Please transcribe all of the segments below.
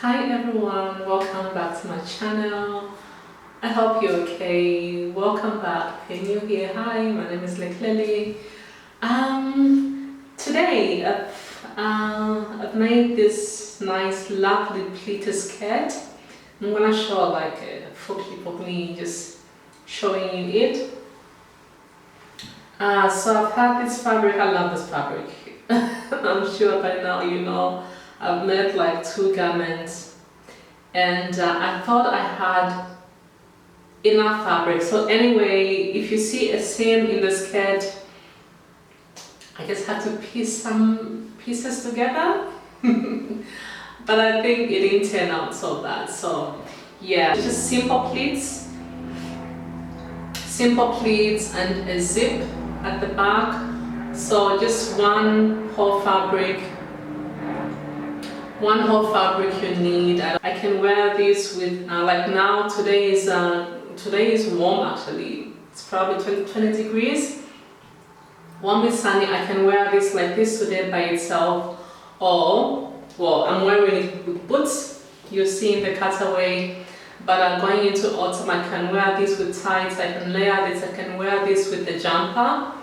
Hi everyone, welcome back to my channel. I hope you're okay. Welcome back. If you're new here, hi, my name is Lily. Today I've made this nice lovely pleated skirt. I'm gonna show like a full clip of me just showing you it. So I've had this fabric, I love this fabric. I'm sure by now you know I've made like 2 garments, and I thought I had enough fabric. So anyway, if you see a seam in the skirt, I just had to piece some pieces together. But I think it didn't turn out so bad. So yeah, just simple pleats and a zip at the back. So just one whole fabric you need. I can wear this with like now today is warm actually. It's probably 20 degrees. Warm is sunny. I can wear this like this today by itself, or well, I'm wearing it with boots. You're seeing the cutaway. But going into autumn, I can wear this with tights. I can layer this. I can wear this with the jumper,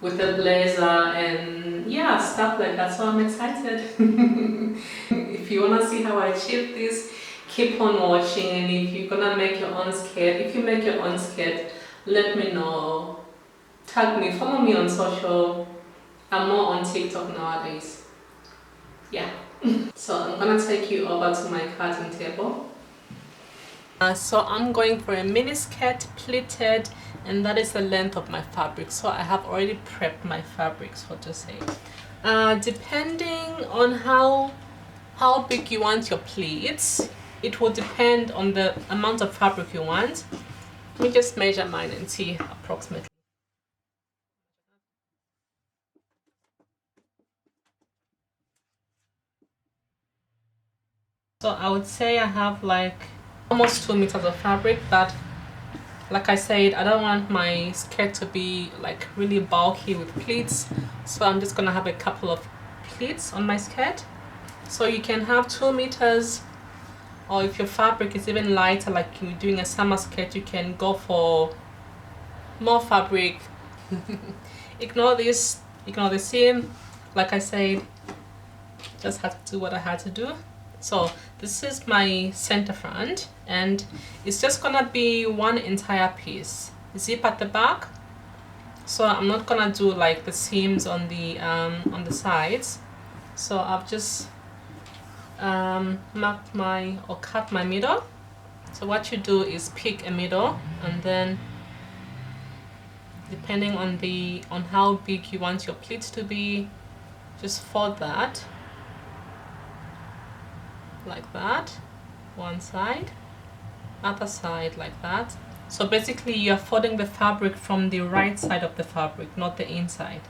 with a blazer, and yeah, stuff like that. So I'm excited. If you wanna see how I achieve this, keep on watching. And if you're gonna make your own skirt, if you make your own skirt, let me know. Tag me, follow me on social. I'm more on TikTok nowadays. Yeah. So I'm gonna take you over to my cutting table. So I'm going for a mini skirt pleated, and that is the length of my fabric. So I have already prepped my fabric, so to say. Depending on how big you want your pleats, it will depend on the amount of fabric you want. Let me just measure mine and see approximately. So I would say I have like almost 2 meters of fabric, but like I said, I don't want my skirt to be like really bulky with pleats, so I'm just gonna have a couple of pleats on my skirt. So you can have 2 meters, or if your fabric is even lighter, like you're doing a summer skirt, you can go for more fabric. Ignore the seam. Like I said, just had to do what I had to do. So this is my center front, and it's just gonna be one entire piece. Zip at the back. So I'm not gonna do like the seams on the sides. So I've just marked or cut my middle. So what you do is pick a middle, and then depending on how big you want your pleats to be, just fold that like that, one side, other side like that. So basically you're folding the fabric from the right side of the fabric, not the inside.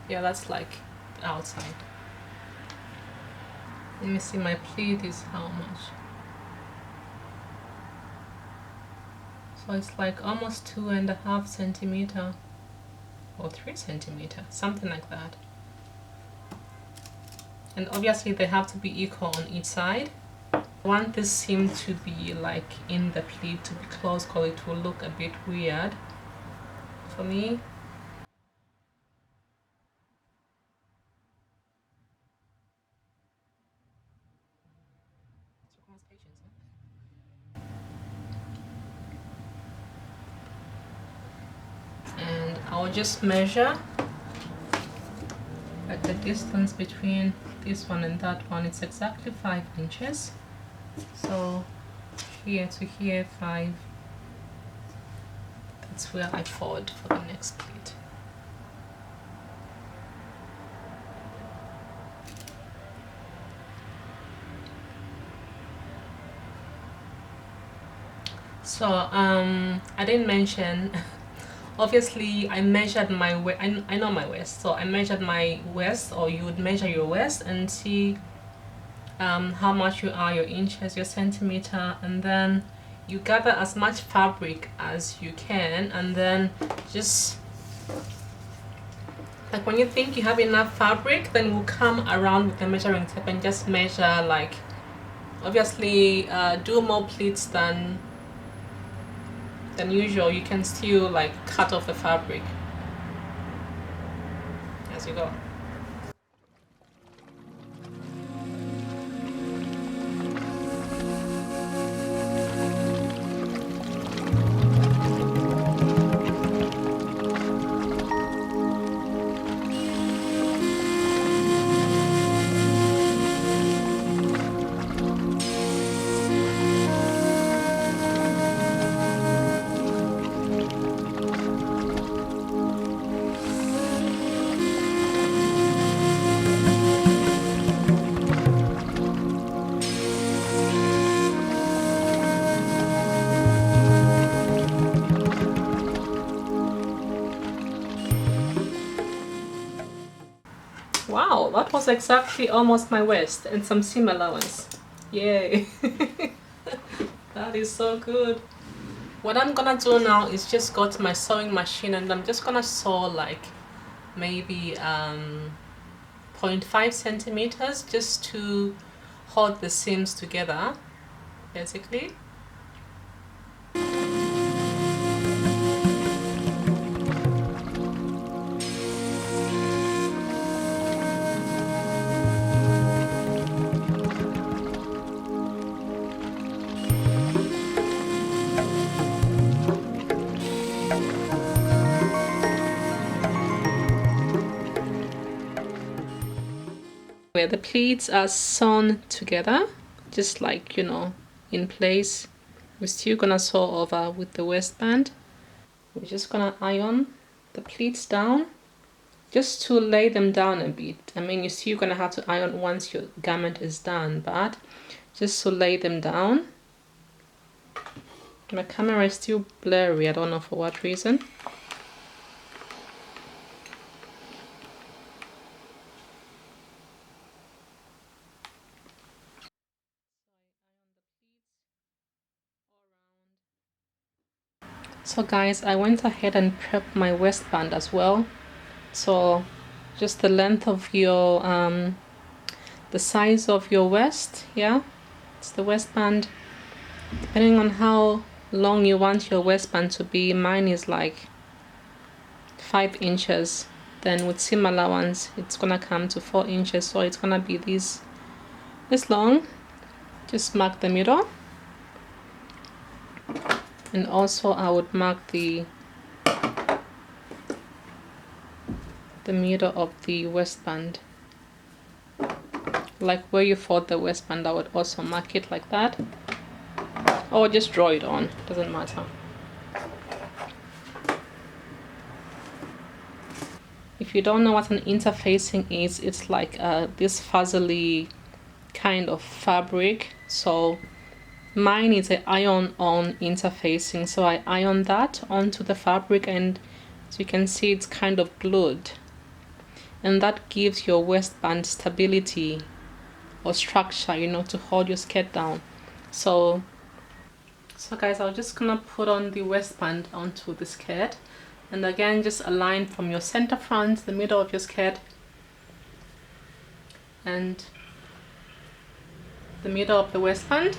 Yeah, that's like the outside. Let me see, my pleat is how much? So it's like almost 2.5 centimeter or 3 centimeter, something like that. And obviously they have to be equal on each side. I want this seam to be like in the pleat, to be close, because it will look a bit weird for me. And I'll just measure at the distance between this one and that one. It's exactly 5 inches. So here to here, 5. That's where I fold for the next pleat. So I didn't mention, obviously I measured my waist. I know my waist, so I measured my waist, or you would measure your waist and see how much you are, your inches, your centimeter, and then you gather as much fabric as you can, and then just Like when you think you have enough fabric, then we'll come around with the measuring tape and just measure, like obviously do more pleats than usual. You can still like cut off the fabric as you go. Wow, that was exactly almost my waist and some seam allowance. Yay! That is so good. What I'm gonna do now is just go to my sewing machine and I'm just gonna sew like maybe 0.5 centimeters just to hold the seams together, basically. Where the pleats are sewn together, just like, you know, in place. We're still gonna sew over with the waistband. We're just gonna iron the pleats down just to lay them down a bit. I mean, you're still gonna have to iron once your garment is done, but just to lay them down. My camera is still blurry, I don't know for what reason. So guys, I went ahead and prepped my waistband as well. So just the length of your the size of your waist, yeah, it's the waistband. Depending on how long you want your waistband to be, mine is like 5 inches. Then with seam allowance, it's gonna come to 4 inches, so it's gonna be this long. Just mark the middle, and also I would mark the middle of the waistband, like where you fold the waistband. I would also mark it like that, or just draw it on, doesn't matter. If you don't know what an interfacing is, it's like this fuzzily kind of fabric. So mine is an iron-on interfacing, so I iron that onto the fabric, and as you can see, it's kind of glued, and that gives your waistband stability or structure, you know, to hold your skirt down. So guys, I'm just gonna put on the waistband onto the skirt, and again, just align from your center front, the middle of your skirt, and the middle of the waistband.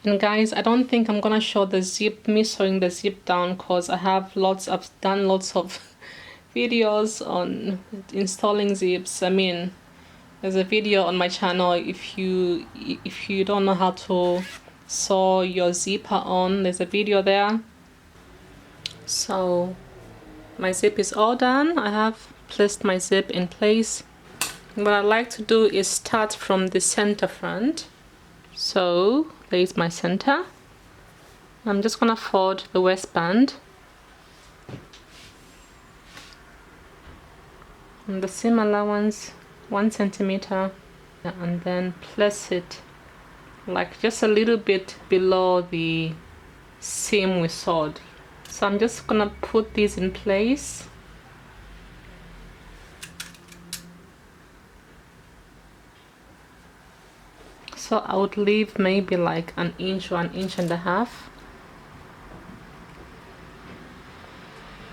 And guys, I don't think I'm gonna show the zip, me sewing the zip down, because I've done lots of videos on installing zips. I mean, there's a video on my channel. If you don't know how to sew your zipper on, there's a video there. So my zip is all done. I have placed my zip in place. What I like to do is start from the center front. So there's my center. I'm just gonna fold the waistband and the seam allowance 1 centimeter, and then place it like just a little bit below the seam we sewed. So I'm just gonna put these in place. So I would leave maybe like an inch or an inch and a half.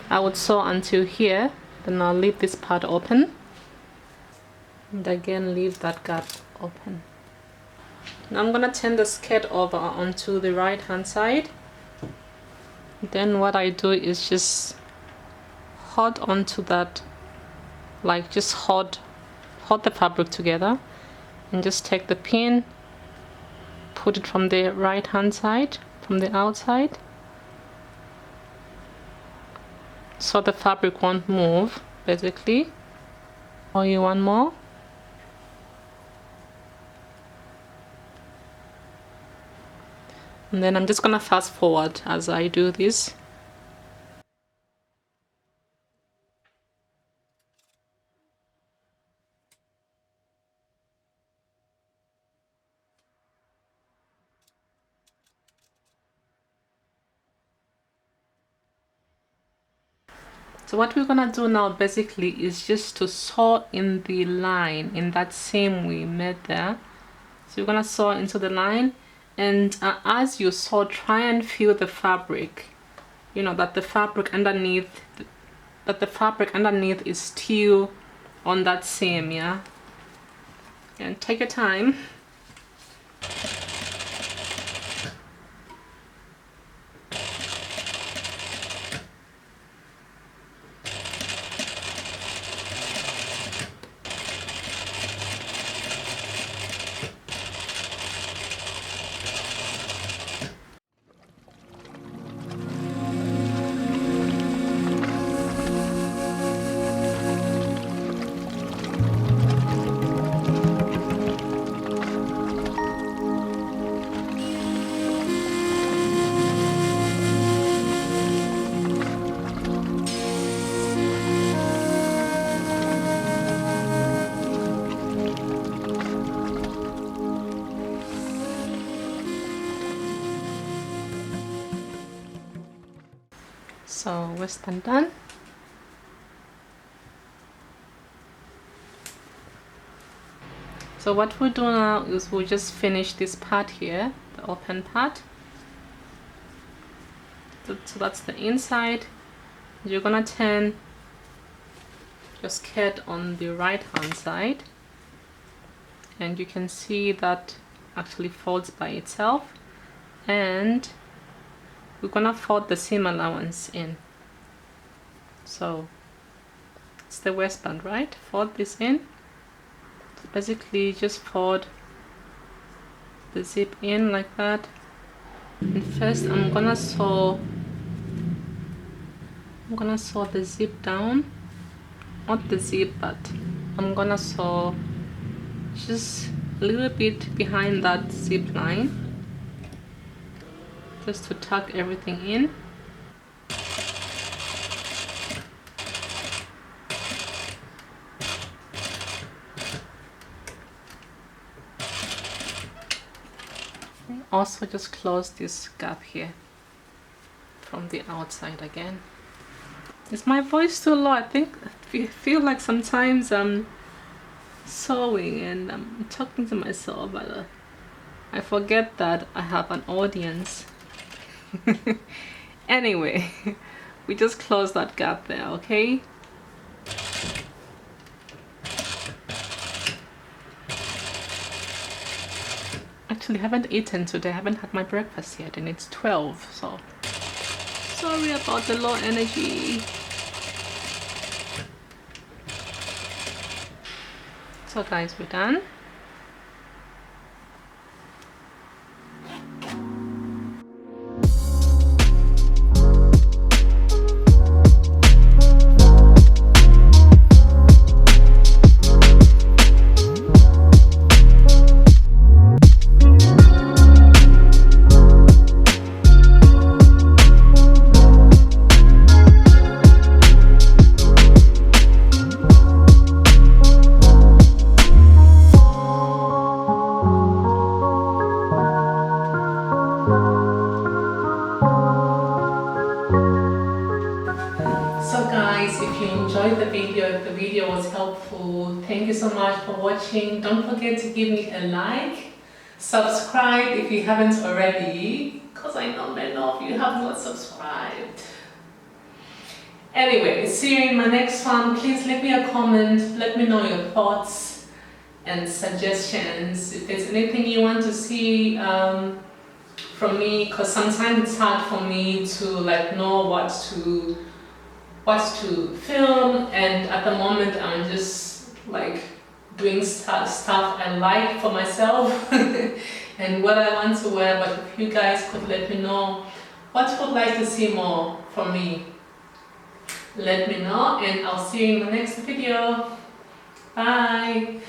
I would sew until here, then I'll leave this part open and again leave that gap open. Now I'm gonna turn the skirt over onto the right hand side. Then what I do is just hold onto that, like just hold the fabric together and just take the pin, put it from the right hand side, from the outside, so the fabric won't move basically. Or you want more? And then I'm just gonna fast forward as I do this. So what we're gonna do now basically is just to sew in the line in that seam we made there. So you're gonna sew into the line, and as you sew, try and feel the fabric, you know, that the fabric underneath is still on that seam, yeah? And take your time. So waistband done. So what we'll do now is we'll just finish this part here, the open part. So that's the inside. You're gonna turn your skirt on the right hand side, and you can see that actually folds by itself, and we're gonna fold the seam allowance in. So it's the waistband, right? Fold this in. So basically just fold the zip in like that. And first I'm gonna sew the zip down, not the zip, but I'm gonna sew just a little bit behind that zip line, just to tuck everything in. Also just close this gap here from the outside again. Is my voice too low? I think I feel like sometimes I'm sewing and I'm talking to myself, but I forget that I have an audience. Anyway, we just close that gap there, okay? Actually, I haven't eaten today. I haven't had my breakfast yet, and it's 12, so sorry about the low energy. So guys, we're done. watching. Don't forget to give me a like, subscribe if you haven't already, because I know many of you have not subscribed. Anyway, see you in my next one. Please leave me a comment, let me know your thoughts and suggestions. If there's anything you want to see from me, because sometimes it's hard for me to like know what to film, and at the moment I'm just like doing stuff I like for myself and what I want to wear. But if you guys could let me know what you would like to see more from me, let me know, and I'll see you in the next video. Bye.